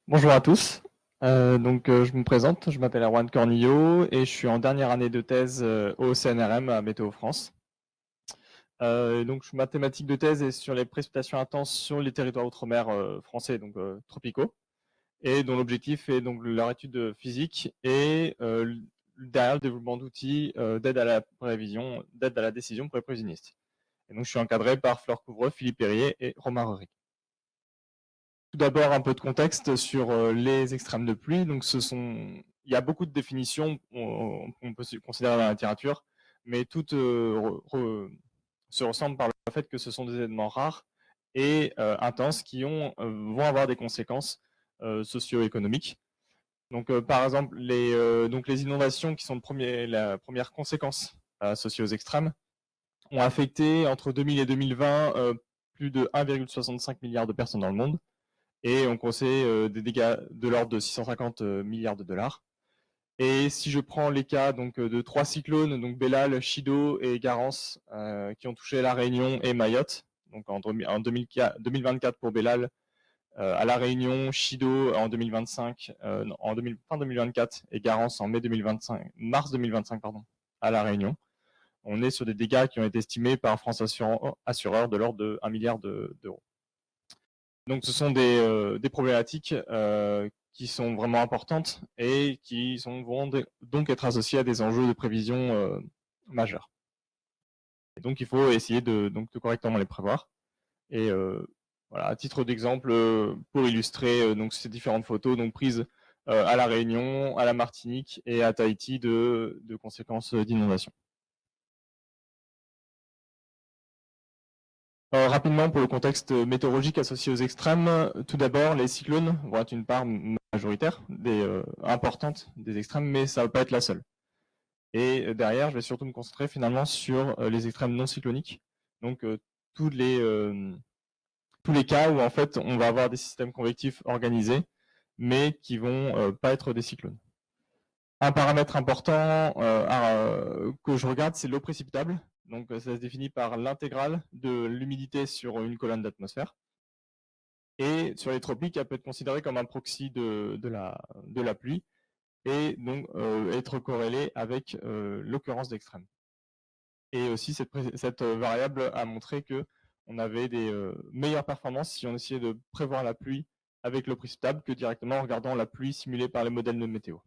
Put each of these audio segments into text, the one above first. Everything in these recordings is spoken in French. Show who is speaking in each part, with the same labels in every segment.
Speaker 1: Bonjour à tous. Je me présente, je m'appelle Erwan Cornillo et je suis en dernière année de thèse au CNRM à Météo France. Ma thématique de thèse est sur les précipitations intenses sur les territoires outre-mer français, tropicaux, et dont l'objectif est donc leur étude physique et derrière le développement d'outils d'aide à la prévision, d'aide à la décision prévisionniste. Et donc je suis encadré par Flore Couvreux, Philippe Perrier et Romain Rery. Tout d'abord, un peu de contexte sur les extrêmes de pluie. Il y a beaucoup de définitions qu'on peut considérer dans la littérature, mais toutes se ressemblent par le fait que ce sont des événements rares et intenses qui vont avoir des conséquences socio-économiques. Par exemple, les inondations qui sont la première conséquence associée aux extrêmes ont affecté entre 2000 et 2020 plus de 1,65 milliard de personnes dans le monde et on conseille des dégâts de l'ordre de 650 milliards de dollars. Et si je prends les cas de trois cyclones, donc Bellal, Chido et Garance, qui ont touché La Réunion et Mayotte, donc en 2024 pour Bellal, à La Réunion, Chido en 2025, fin 2024 et Garance en mars 2025 à La Réunion. On est sur des dégâts qui ont été estimés par France Assureur de l'ordre de 1 milliard d'euros. Donc ce sont des problématiques qui sont vraiment importantes et qui vont donc être associées à des enjeux de prévision majeurs. Et donc il faut essayer de correctement les prévoir. Et voilà, à titre d'exemple, pour illustrer ces différentes photos prises à La Réunion, à la Martinique et à Tahiti de conséquences d'inondation. Rapidement, pour le contexte météorologique associé aux extrêmes, tout d'abord, les cyclones vont être une part majoritaire, importante des extrêmes, mais ça ne va pas être la seule. Et derrière, je vais surtout me concentrer finalement sur les extrêmes non cycloniques, donc tous les cas où en fait on va avoir des systèmes convectifs organisés, mais qui vont pas être des cyclones. Un paramètre important que je regarde, c'est l'eau précipitable. Donc ça se définit par l'intégrale de l'humidité sur une colonne d'atmosphère. Et sur les tropiques, elle peut être considérée comme un proxy de la pluie et donc être corrélée avec l'occurrence d'extrêmes. Et aussi, cette variable a montré qu'on avait des meilleures performances si on essayait de prévoir la pluie avec l'eau précipitable que directement en regardant la pluie simulée par les modèles de météo.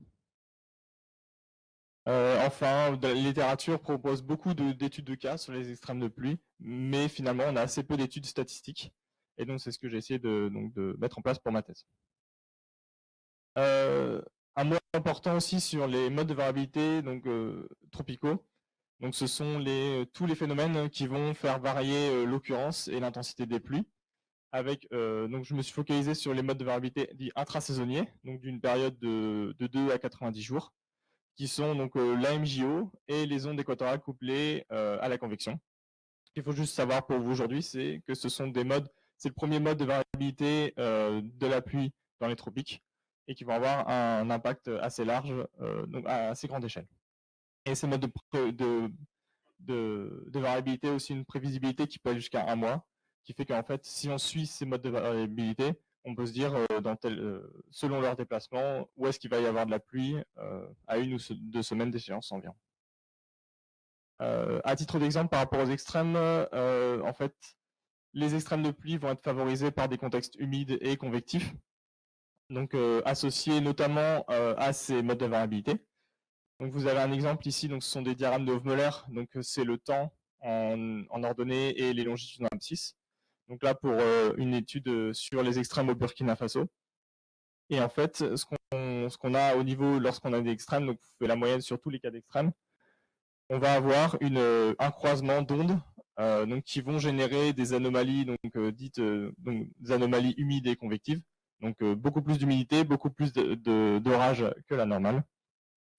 Speaker 1: Enfin, la littérature propose beaucoup d'études de cas sur les extrêmes de pluie, mais finalement, on a assez peu d'études statistiques. Et donc, c'est ce que j'ai essayé de mettre en place pour ma thèse. Un mot important aussi sur les modes de variabilité tropicaux. Donc, ce sont tous les phénomènes qui vont faire varier l'occurrence et l'intensité des pluies. Je me suis focalisé sur les modes de variabilité dits intrasaisonniers, donc d'une période de 2 à 90 jours, qui sont l'AMJO et les ondes équatoriales couplées à la convection. Ce qu'il faut juste savoir pour vous aujourd'hui, c'est que c'est le premier mode de variabilité de la pluie dans les tropiques et qui vont avoir un impact assez large, donc à assez grande échelle. Et ces modes de variabilité aussi une prévisibilité qui peut aller jusqu'à 1 mois, qui fait qu'en fait, si on suit ces modes de variabilité, on peut se dire, selon leur déplacement, où est-ce qu'il va y avoir de la pluie à 1 ou 2 semaines d'échéance environ. À titre d'exemple, par rapport aux extrêmes, en fait, les extrêmes de pluie vont être favorisés par des contextes humides et convectifs, donc associés notamment à ces modes de variabilité. Donc vous avez un exemple ici, donc ce sont des diagrammes de Hofmöller, donc c'est le temps en ordonnée et les longitudes en abscisse. Donc là pour une étude sur les extrêmes au Burkina Faso. Et en fait, ce qu'on a au niveau, lorsqu'on a des extrêmes, donc vous faites la moyenne sur tous les cas d'extrêmes, on va avoir un croisement d'ondes qui vont générer des anomalies dites des anomalies humides et convectives, donc beaucoup plus d'humidité, beaucoup plus d'orage que la normale,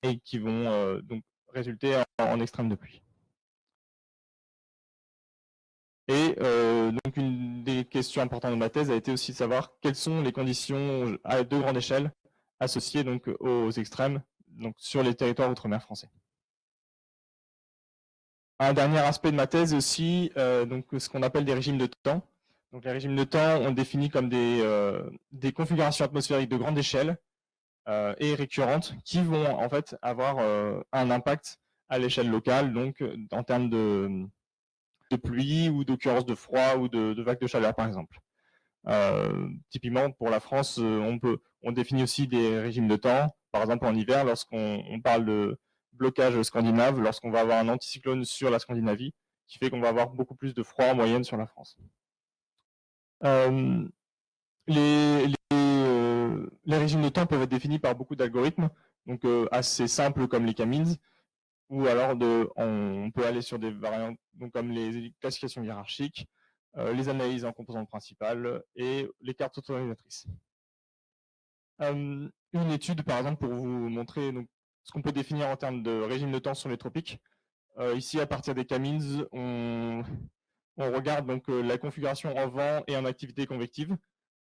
Speaker 1: et qui vont donc résulter en extrême de pluie. Et donc une des questions importantes de ma thèse a été aussi de savoir quelles sont les conditions à de grande échelle associées donc aux extrêmes donc sur les territoires outre-mer français. Un dernier aspect de ma thèse aussi, ce qu'on appelle des régimes de temps. Donc les régimes de temps, on définit comme des configurations atmosphériques de grande échelle et récurrentes qui vont en fait avoir un impact à l'échelle locale, donc en termes de pluie ou d'occurrence de froid ou de vagues de chaleur par exemple. Typiquement pour la France, on définit aussi des régimes de temps. Par exemple en hiver, lorsqu'on parle de blocage scandinave, lorsqu'on va avoir un anticyclone sur la Scandinavie, qui fait qu'on va avoir beaucoup plus de froid en moyenne sur la France. Les régimes de temps peuvent être définis par beaucoup d'algorithmes, donc assez simples comme les K-means, ou alors on peut aller sur des variantes donc comme les classifications hiérarchiques, les analyses en composantes principales et les cartes autorisatrices. Une étude, par exemple, pour vous montrer donc, ce qu'on peut définir en termes de régime de temps sur les tropiques. Ici, à partir des K-means, on regarde donc la configuration en vent et en activité convective.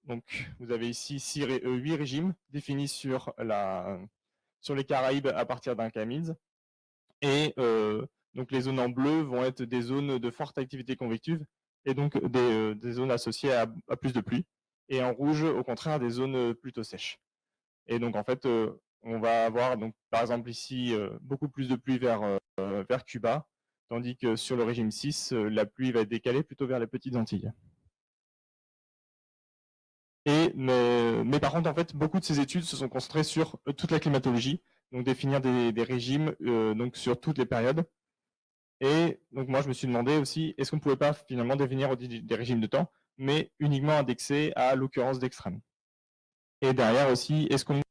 Speaker 1: Donc, vous avez ici 8 régimes définis sur les Caraïbes à partir d'un K-means. Et donc, les zones en bleu vont être des zones de forte activité convective et donc des zones associées à plus de pluie. Et en rouge, au contraire, des zones plutôt sèches. Et donc, en fait, on va avoir, donc, par exemple, ici, beaucoup plus de pluie vers Cuba, tandis que sur le régime 6, la pluie va être décalée plutôt vers les petites Antilles. Mais par contre, en fait, beaucoup de ces études se sont concentrées sur toute la climatologie, donc définir des régimes donc sur toutes les périodes. Et donc moi, je me suis demandé aussi, est-ce qu'on ne pouvait pas finalement définir des régimes de temps, mais uniquement indexés à l'occurrence d'extrêmes. Et derrière aussi, est-ce qu'on ne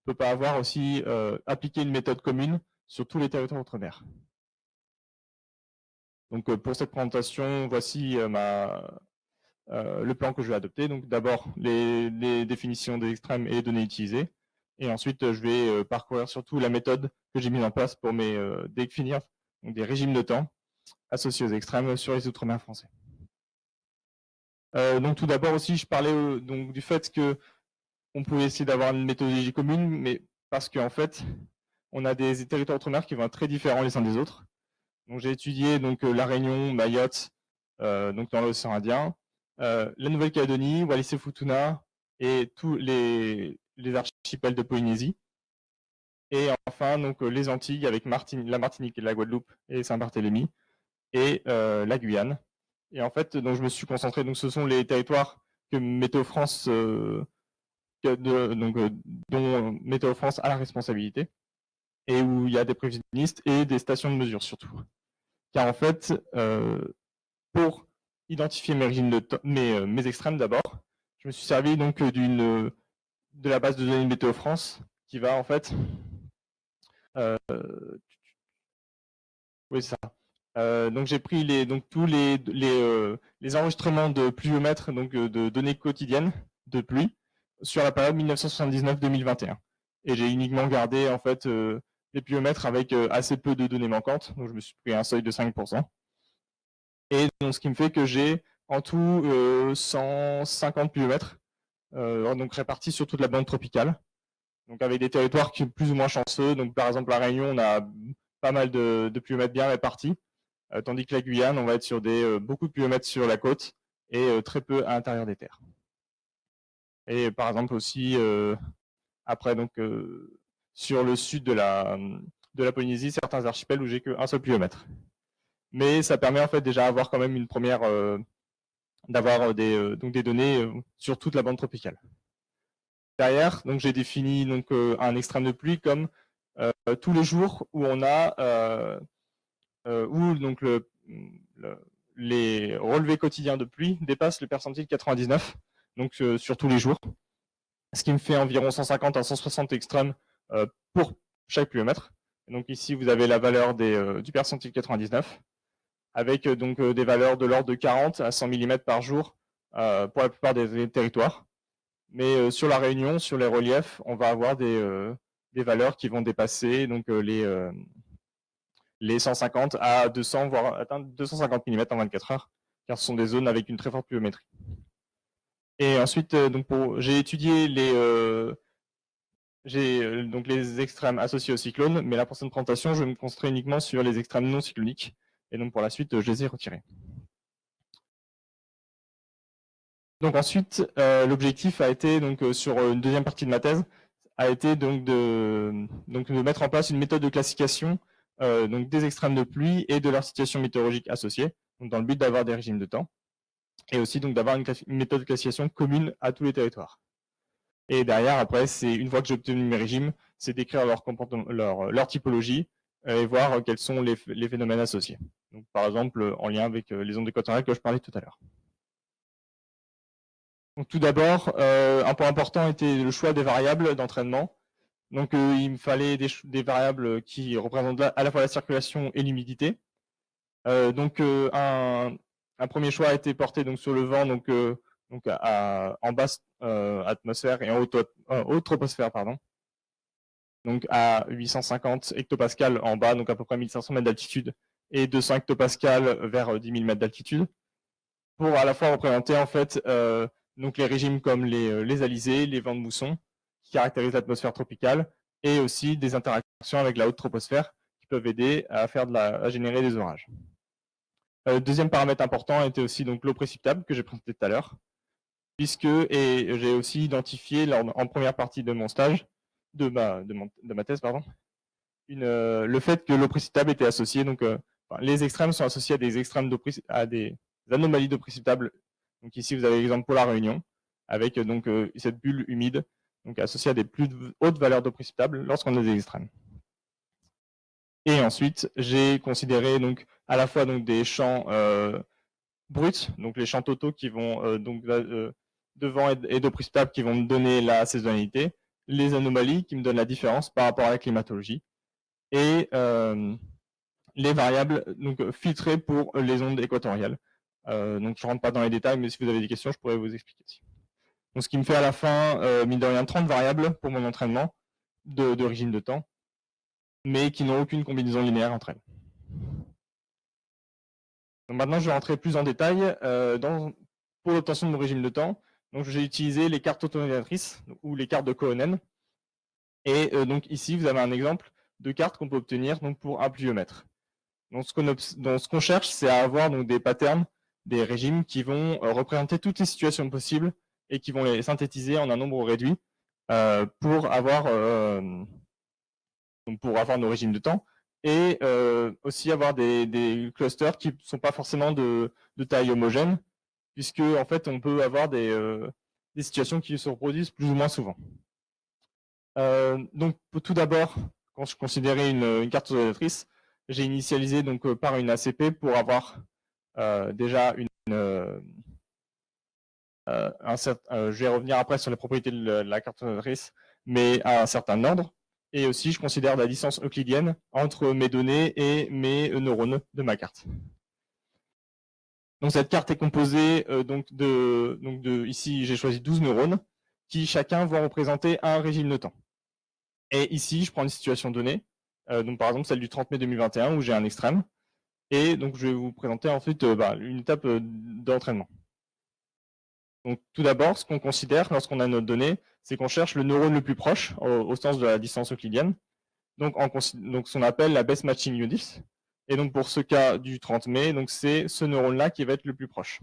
Speaker 1: peut pas avoir aussi appliqué une méthode commune sur tous les territoires outre-mer. Donc pour cette présentation, voici le plan que je vais adopter. Donc d'abord les définitions des extrêmes et les données utilisées. Et ensuite, je vais parcourir surtout la méthode que j'ai mise en place pour définir donc, des régimes de temps associés aux extrêmes sur les outre-mer français. Donc tout d'abord aussi, je parlais donc, du fait qu'on pouvait essayer d'avoir une méthodologie commune, mais parce qu'en fait, on a des territoires outre-mer qui vont être très différents les uns des autres. Donc j'ai étudié donc la Réunion, Mayotte, donc dans l'océan Indien, la Nouvelle-Calédonie, Wallis et Futuna et tous les archipels de Polynésie. Et enfin donc les Antilles avec la Martinique et la Guadeloupe et Saint-Barthélemy et la Guyane. Et en fait donc je me suis concentré, donc ce sont les territoires que Météo France dont Météo France a la responsabilité et où il y a des prévisionnistes et des stations de mesure surtout. Car en fait, pour identifier mes extrêmes d'abord, je me suis servi donc de la base de données de Météo France qui va en fait... oui, ça. Donc j'ai pris tous les enregistrements de pluviomètres, donc de données quotidiennes de pluie sur la période 1979-2021. Et j'ai uniquement gardé en fait les pluviomètres avec assez peu de données manquantes. Donc je me suis pris un seuil de 5%. Et donc ce qui me fait que j'ai en tout 150 pluviomètres, donc répartis sur toute la bande tropicale. Donc avec des territoires qui sont plus ou moins chanceux. Donc par exemple la Réunion, on a pas mal de pluviomètres bien répartis. Tandis que la Guyane, on va être sur beaucoup de pluviomètres sur la côte et très peu à l'intérieur des terres. Et par exemple aussi, après, donc, sur le sud de la Polynésie, certains archipels où j'ai qu'un seul pluviomètre. Mais ça permet en fait déjà d'avoir quand même une première, d'avoir des données sur toute la bande tropicale. Derrière, donc j'ai défini donc un extrême de pluie comme tous les jours où on a où donc les relevés quotidiens de pluie dépassent le percentile 99, donc sur tous les jours, ce qui me fait environ 150 à 160 extrêmes pour chaque pluviomètre. Donc ici, vous avez la valeur du percentile 99, avec donc des valeurs de l'ordre de 40 à 100 mm par jour pour la plupart des territoires. Mais sur la Réunion, sur les reliefs, on va avoir des valeurs qui vont dépasser donc, les 150 à 200, voire atteindre 250 mm en 24 heures, car ce sont des zones avec une très forte pluviométrie. Et ensuite, j'ai étudié donc les extrêmes associés au cyclone, mais la prochaine présentation, je vais me concentrer uniquement sur les extrêmes non cycloniques. Et donc pour la suite, je les ai retirés. Donc ensuite, l'objectif a été, donc, sur une deuxième partie de ma thèse, a été donc de mettre en place une méthode de classification donc des extrêmes de pluie et de leur situation météorologique associée, donc dans le but d'avoir des régimes de temps, et aussi donc d'avoir une méthode de classification commune à tous les territoires. Et derrière, après, c'est une fois que j'ai obtenu mes régimes, c'est d'écrire leur typologie et voir quels sont les phénomènes associés. Donc, par exemple, en lien avec les ondes équatoriales que je parlais tout à l'heure. Donc, tout d'abord, un point important était le choix des variables d'entraînement. Donc, il me fallait des variables qui représentent à la fois la circulation et l'humidité. Donc, un premier choix a été porté donc, sur le vent, donc en basse atmosphère et en haute troposphère, pardon. Donc à 850 hectopascales en bas, donc à peu près 1500 mètres d'altitude, et 200 hectopascales vers 10 000 mètres d'altitude, pour à la fois représenter en fait donc les régimes comme les alizés, les vents de mousson, qui caractérisent l'atmosphère tropicale, et aussi des interactions avec la haute troposphère qui peuvent aider à générer des orages. Deuxième paramètre important était aussi donc l'eau précipitable que j'ai présenté tout à l'heure, et j'ai aussi identifié en première partie de mon stage, de ma thèse, pardon, le fait que l'eau précipitable était associée, donc les extrêmes sont associés à des anomalies d'eau précipitable. Donc ici, vous avez l'exemple pour la Réunion, avec donc cette bulle humide, donc associée à des plus hautes valeurs d'eau précipitable lorsqu'on a des extrêmes. Et ensuite, j'ai considéré donc à la fois donc des champs bruts, donc les champs totaux qui vont de vent et d'eau précipitable qui vont me donner la saisonnalité, les anomalies qui me donnent la différence par rapport à la climatologie, et les variables donc, filtrées pour les ondes équatoriales. Donc je ne rentre pas dans les détails, mais si vous avez des questions, je pourrais vous expliquer aussi. Donc, ce qui me fait à la fin, mine de rien, 30 variables pour mon entraînement de régime de temps, mais qui n'ont aucune combinaison linéaire entre elles. Donc maintenant, je vais rentrer plus en détail pour l'obtention de mon régime de temps. Donc, j'ai utilisé les cartes autoréalisatrices ou les cartes de Kohonen. Et donc ici, vous avez un exemple de carte qu'on peut obtenir donc, pour un pluviomètre. Donc, ce qu'on cherche, c'est à avoir donc, des patterns, des régimes qui vont représenter toutes les situations possibles et qui vont les synthétiser en un nombre réduit pour avoir nos régimes de temps, et aussi avoir des clusters qui ne sont pas forcément de taille homogène, puisque en fait on peut avoir des situations qui se reproduisent plus ou moins souvent. Donc tout d'abord, quand je considérais une carte autoréalisatrice, j'ai initialisé donc par une ACP pour avoir déjà je vais revenir après sur les propriétés de la carte autoréalisatrice, mais à un certain ordre. Et aussi, je considère la distance euclidienne entre mes données et mes neurones de ma carte. Donc cette carte est composée ici j'ai choisi 12 neurones qui chacun vont représenter un régime de temps. Et ici, je prends une situation donnée, donc par exemple celle du 30 mai 2021 où j'ai un extrême, et donc je vais vous présenter ensuite une étape d'entraînement. Donc tout d'abord, ce qu'on considère lorsqu'on a notre donnée, c'est qu'on cherche le neurone le plus proche au sens de la distance euclidienne, donc ce qu'on appelle la best matching unit. Et donc pour ce cas du 30 mai, donc c'est ce neurone-là qui va être le plus proche.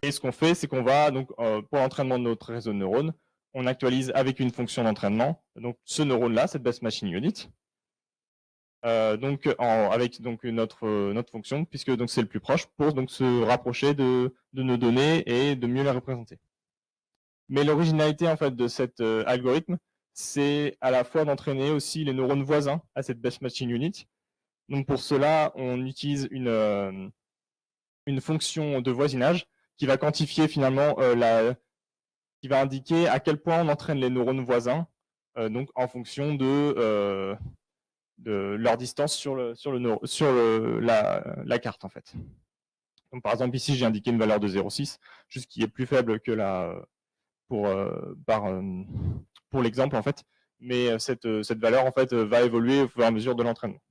Speaker 1: Et ce qu'on fait, c'est qu'on va, donc, pour l'entraînement de notre réseau de neurones, on actualise avec une fonction d'entraînement, donc ce neurone-là, cette best matching unit, avec donc notre fonction, puisque donc c'est le plus proche, pour donc se rapprocher de nos données et de mieux les représenter. Mais l'originalité en fait de cet algorithme, c'est à la fois d'entraîner aussi les neurones voisins à cette best matching unit. Donc pour cela, on utilise une fonction de voisinage qui va quantifier finalement qui va indiquer à quel point on entraîne les neurones voisins, donc en fonction de leur distance sur la carte en fait. Donc par exemple ici j'ai indiqué une valeur de 0,6, juste qui est plus faible que pour l'exemple en fait, mais cette valeur en fait va évoluer au fur et à mesure de l'entraînement.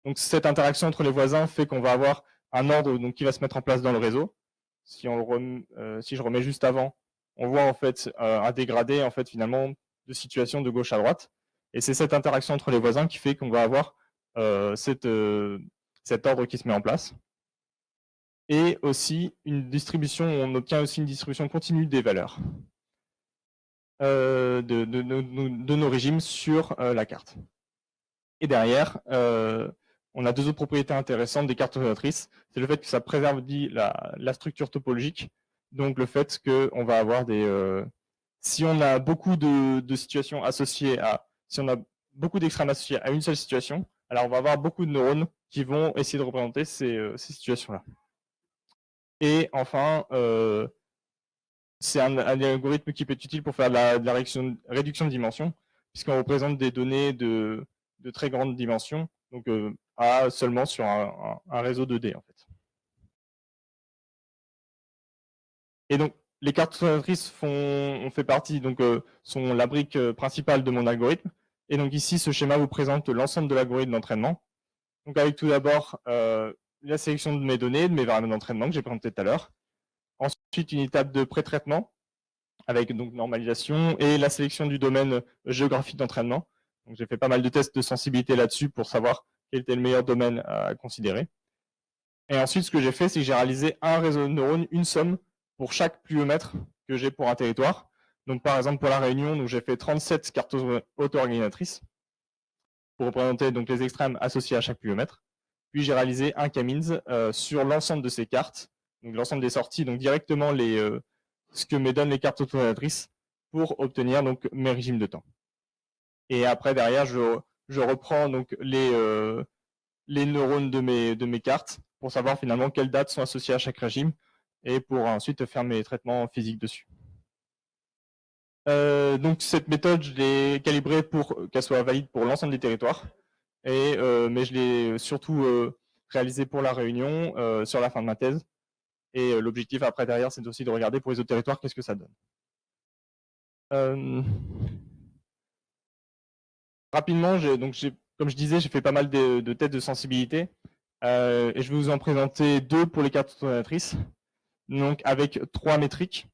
Speaker 1: Donc cette interaction entre les voisins fait qu'on va avoir un ordre donc, qui va se mettre en place dans le réseau. Si je remets juste avant, on voit en fait un dégradé en fait finalement de situation de gauche à droite. Et c'est cette interaction entre les voisins qui fait qu'on va avoir cet ordre qui se met en place. et aussi une distribution, on obtient aussi une distribution continue des valeurs de nos régimes sur la carte. Et derrière, on a deux autres propriétés intéressantes des cartes ordonnatrices. C'est le fait que ça préserve la structure topologique, donc le fait qu'on va avoir si on a beaucoup de situations associées si on a beaucoup d'extrêmes associés à une seule situation, alors on va avoir beaucoup de neurones qui vont essayer de représenter ces situations-là. Et enfin, c'est un algorithme qui peut être utile pour faire de la réduction de dimension, puisqu'on représente des données de très grande dimension, donc seulement sur un réseau 2D en fait. Et donc les cartes ordonnatrices fait partie, donc sont la brique principale de mon algorithme. Et donc ici, ce schéma vous présente l'ensemble de l'algorithme d'entraînement. Donc avec tout d'abord la sélection de mes données, de mes variables d'entraînement que j'ai présenté tout à l'heure. Ensuite, une étape de pré-traitement avec donc normalisation et la sélection du domaine géographique d'entraînement. Donc j'ai fait pas mal de tests de sensibilité là-dessus pour savoir quel était le meilleur domaine à considérer. Et ensuite, ce que j'ai fait, c'est que j'ai réalisé un réseau de neurones, une somme pour chaque pluviomètre que j'ai pour un territoire. Donc par exemple pour la Réunion, j'ai fait 37 cartes auto-organisatrices pour représenter donc les extrêmes associés à chaque pluviomètre. Puis j'ai réalisé un K-means sur l'ensemble de ces cartes, donc l'ensemble des sorties, donc directement ce que me donnent les cartes auto-organisatrices pour obtenir donc mes régimes de temps. Et après derrière, je reprends donc les neurones de mes cartes pour savoir finalement quelles dates sont associées à chaque régime et pour ensuite faire mes traitements physiques dessus. Donc cette méthode, je l'ai calibrée pour qu'elle soit valide pour l'ensemble des territoires, mais je l'ai surtout réalisée pour la Réunion sur la fin de ma thèse. Et l'objectif après derrière, c'est aussi de regarder pour les autres territoires qu'est-ce que ça donne. Rapidement, comme je disais, j'ai fait pas mal de tests de sensibilité et je vais vous en présenter deux pour les cartes auto-organisatrices. Donc avec 3 métriques.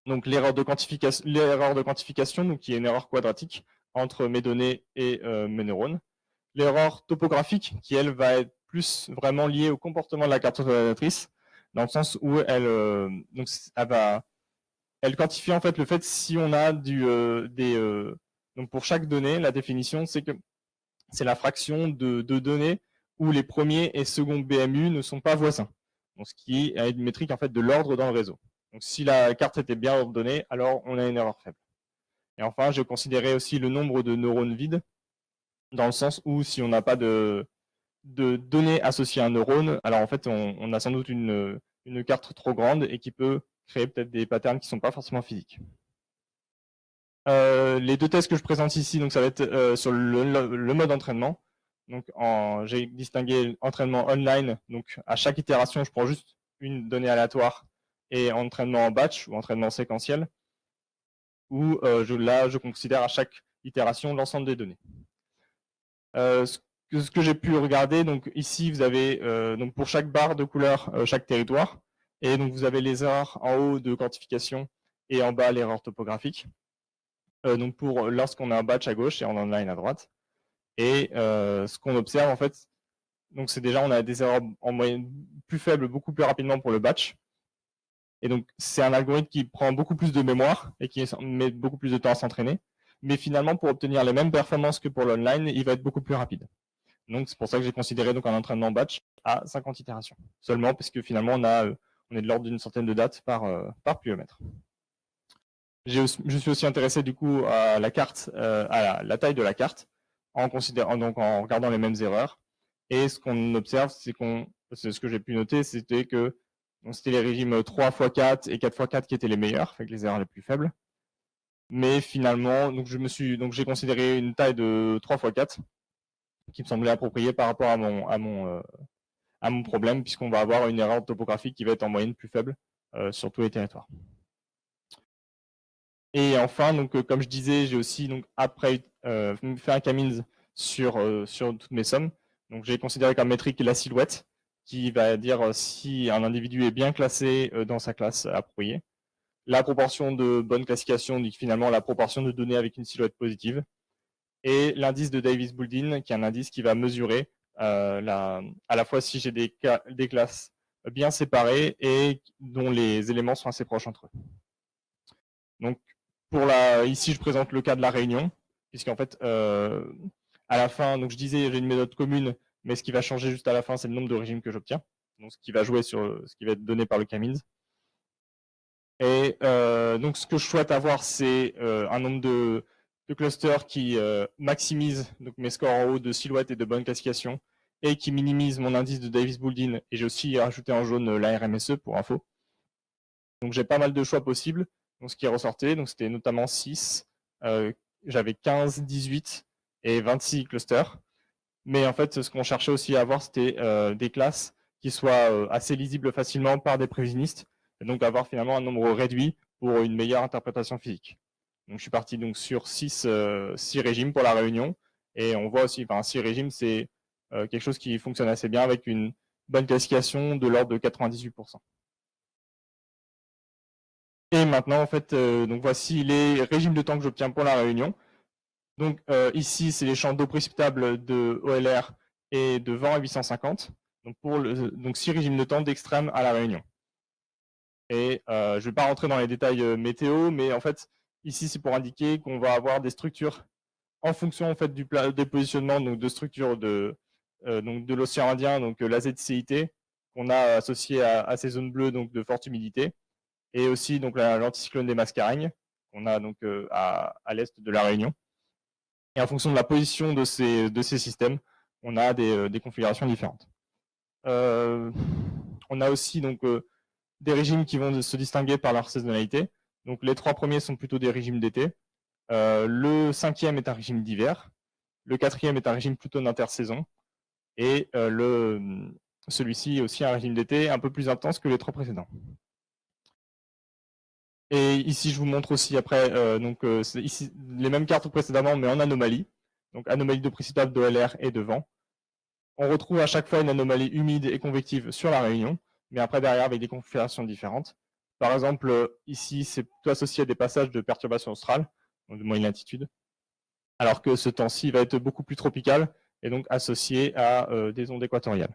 Speaker 1: Donc l'erreur de quantification, donc qui est une erreur quadratique entre mes données et mes neurones. L'erreur topographique, qui elle va être plus vraiment liée au comportement de la carte auto-organisatrice, dans le sens où elle quantifie en fait le fait si on a donc pour chaque donnée, la définition, c'est que c'est la fraction de données où les premiers et seconds BMU ne sont pas voisins. Donc, ce qui est une métrique en fait de l'ordre dans le réseau. Donc, si la carte était bien ordonnée, alors on a une erreur faible. Et enfin, je considérais aussi le nombre de neurones vides, dans le sens où si on n'a pas de données associées à un neurone, alors en fait, on a sans doute une carte trop grande et qui peut créer peut-être des patterns qui ne sont pas forcément physiques. Les deux tests que je présente ici, donc ça va être sur le mode entraînement. Donc j'ai distingué entraînement online. Donc à chaque itération, je prends juste une donnée aléatoire et entraînement en batch ou entraînement séquentiel, où là, je considère à chaque itération l'ensemble des données. Ce que j'ai pu regarder, donc ici, vous avez donc pour chaque barre de couleur, chaque territoire. Et donc vous avez les erreurs en haut de quantification et en bas l'erreur topographique. Donc pour lorsqu'on a un batch à gauche et en online à droite. Et ce qu'on observe en fait, donc c'est déjà on a des erreurs en moyenne plus faibles, beaucoup plus rapidement pour le batch. Et donc c'est un algorithme qui prend beaucoup plus de mémoire et qui met beaucoup plus de temps à s'entraîner. Mais finalement, pour obtenir les mêmes performances que pour l'online, il va être beaucoup plus rapide. Donc c'est pour ça que j'ai considéré donc un entraînement batch à 50 itérations. Seulement parce que finalement on est de l'ordre d'une centaine de dates par pluviomètre. Je suis aussi intéressé du coup à la carte, à la taille de la carte, en regardant les mêmes erreurs. Et ce qu'on observe, c'est ce que j'ai pu noter, c'était que c'était les régimes 3 x 4 et 4 x 4 qui étaient les meilleurs, avec les erreurs les plus faibles. Mais finalement, j'ai considéré une taille de 3 x 4 qui me semblait appropriée par rapport à mon problème, puisqu'on va avoir une erreur topographique qui va être en moyenne plus faible sur tous les territoires. Et enfin, donc, comme je disais, j'ai aussi donc, après fait un K-means sur toutes mes sommes. Donc j'ai considéré comme métrique la silhouette, qui va dire si un individu est bien classé dans sa classe appropriée. La proportion de bonne classification, dit finalement la proportion de données avec une silhouette positive. Et l'indice de Davis-Bouldin, qui est un indice qui va mesurer à la fois si j'ai des classes bien séparés et dont les éléments sont assez proches entre eux. Donc, ici, je présente le cas de la réunion, puisqu'en fait, à la fin, donc je disais, j'ai une méthode commune, mais ce qui va changer juste à la fin, c'est le nombre de régimes que j'obtiens, donc ce qui va jouer sur ce qui va être donné par le k-means. Et donc, ce que je souhaite avoir, c'est un nombre de clusters qui maximise donc, mes scores en haut de silhouette et de bonne classification, et qui minimise mon indice de Davis-Bouldin. Et j'ai aussi rajouté en jaune la RMSE pour info. Donc, j'ai pas mal de choix possibles. Donc, ce qui est ressorti, donc c'était notamment 6. J'avais 15, 18 et 26 clusters. Mais en fait, ce qu'on cherchait aussi à avoir, c'était des classes qui soient assez lisibles facilement par des prévisionnistes, et donc avoir finalement un nombre réduit pour une meilleure interprétation physique. Donc je suis parti donc sur 6 régimes pour la réunion, et on voit aussi, 6 régimes, c'est quelque chose qui fonctionne assez bien avec une bonne classification de l'ordre de 98%. Et maintenant, en fait, donc voici les régimes de temps que j'obtiens pour la réunion. Donc ici, c'est les champs d'eau précipitable de OLR et de vent à 850. Donc 6 régimes de temps d'extrême à la réunion. Et je ne vais pas rentrer dans les détails météo, mais en fait, ici, c'est pour indiquer qu'on va avoir des structures en fonction en fait, des positionnements donc, de structures de l'océan Indien, donc la ZCIT, qu'on a associé à ces zones bleues donc, de forte humidité, et aussi donc l'anticyclone des Mascareignes, qu'on a donc à l'est de la Réunion. Et en fonction de la position de ces systèmes, on a des configurations différentes. On a aussi donc, des régimes qui vont se distinguer par leur saisonnalité. Donc les 3 premiers sont plutôt des régimes d'été. Le 5e est un régime d'hiver. Le 4e est un régime plutôt d'intersaison. Et celui-ci est aussi un régime d'été un peu plus intense que les 3 précédents. Et ici, je vous montre aussi après c'est ici, les mêmes cartes que précédemment, mais en anomalie. Donc anomalie d'eau précipitable, d'OLR et de vent. On retrouve à chaque fois une anomalie humide et convective sur la Réunion, mais après derrière avec des configurations différentes. Par exemple, ici, c'est plutôt associé à des passages de perturbations australes, donc de moyenne latitude, alors que ce temps-ci va être beaucoup plus tropical et donc associé à des ondes équatoriales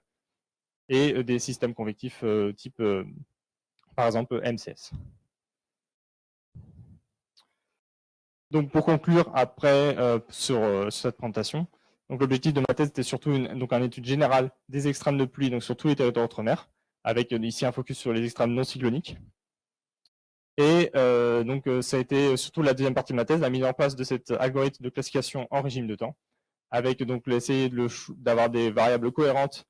Speaker 1: et des systèmes convectifs type, par exemple, MCS. Donc pour conclure, après sur cette présentation, l'objectif de ma thèse était surtout une étude générale des extrêmes de pluie donc sur tous les territoires outre-mer, avec ici un focus sur les extrêmes non cycloniques. Et ça a été surtout la deuxième partie de ma thèse, la mise en place de cet algorithme de classification en régime de temps, avec donc essayer d'avoir des variables cohérentes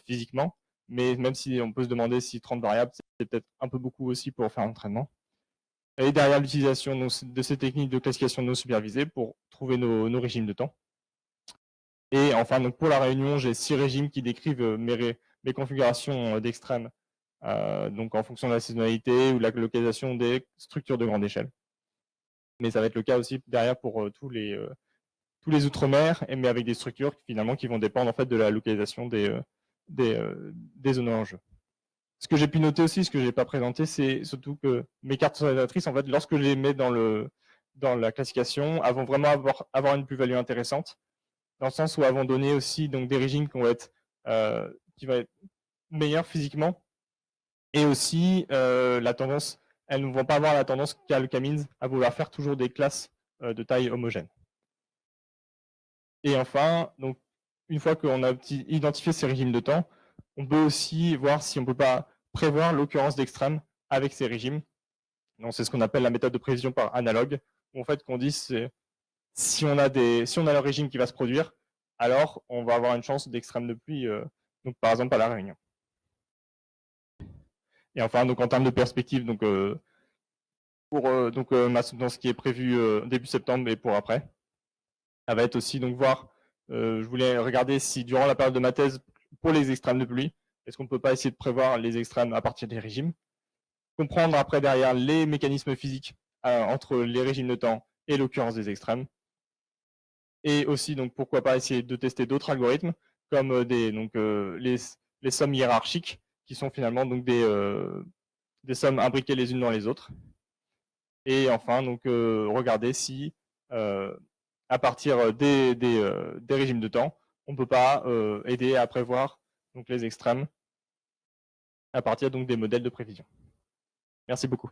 Speaker 1: physiquement, mais même si on peut se demander si 30 variables, c'est peut-être un peu beaucoup aussi pour faire l'entraînement. Et derrière l'utilisation de ces techniques de classification non supervisée pour trouver nos régimes de temps. Et enfin, donc pour la réunion, j'ai 6 régimes qui décrivent mes configurations d'extrêmes, donc en fonction de la saisonnalité ou de la localisation des structures de grande échelle. Mais ça va être le cas aussi derrière pour tous les outre-mer, mais avec des structures finalement qui vont dépendre en fait de la localisation des zones en jeu. Ce que j'ai pu noter aussi, ce que je n'ai pas présenté, c'est surtout que mes cartes orientatrices, en fait, lorsque je les mets dans la classification, elles vont vraiment avoir une plus-value intéressante, dans le sens où elles vont donner aussi donc, des régimes qui vont être meilleurs physiquement, et aussi la tendance, elles ne vont pas avoir la tendance qu'a le k-means à vouloir faire toujours des classes de taille homogène. Et enfin, donc, une fois qu'on a identifié ces régimes de temps, on peut aussi voir si on ne peut pas prévoir l'occurrence d'extrêmes avec ces régimes. C'est ce qu'on appelle la méthode de prévision par analogue, où en fait qu'on dit si on a le régime qui va se produire, alors on va avoir une chance d'extrême de pluie, donc par exemple à la Réunion. Et enfin, donc en termes de perspective, donc dans ce qui est prévu début septembre et pour après, ça va être aussi donc voir. Je voulais regarder si durant la période de ma thèse, pour les extrêmes de pluie, est-ce qu'on ne peut pas essayer de prévoir les extrêmes à partir des régimes, comprendre après derrière les mécanismes physiques entre les régimes de temps et l'occurrence des extrêmes, et aussi donc pourquoi pas essayer de tester d'autres algorithmes comme les sommes hiérarchiques qui sont finalement donc des sommes imbriquées les unes dans les autres, et enfin donc regarder si à partir des régimes de temps, on ne peut pas aider à prévoir donc, les extrêmes à partir donc des modèles de prévision. Merci beaucoup.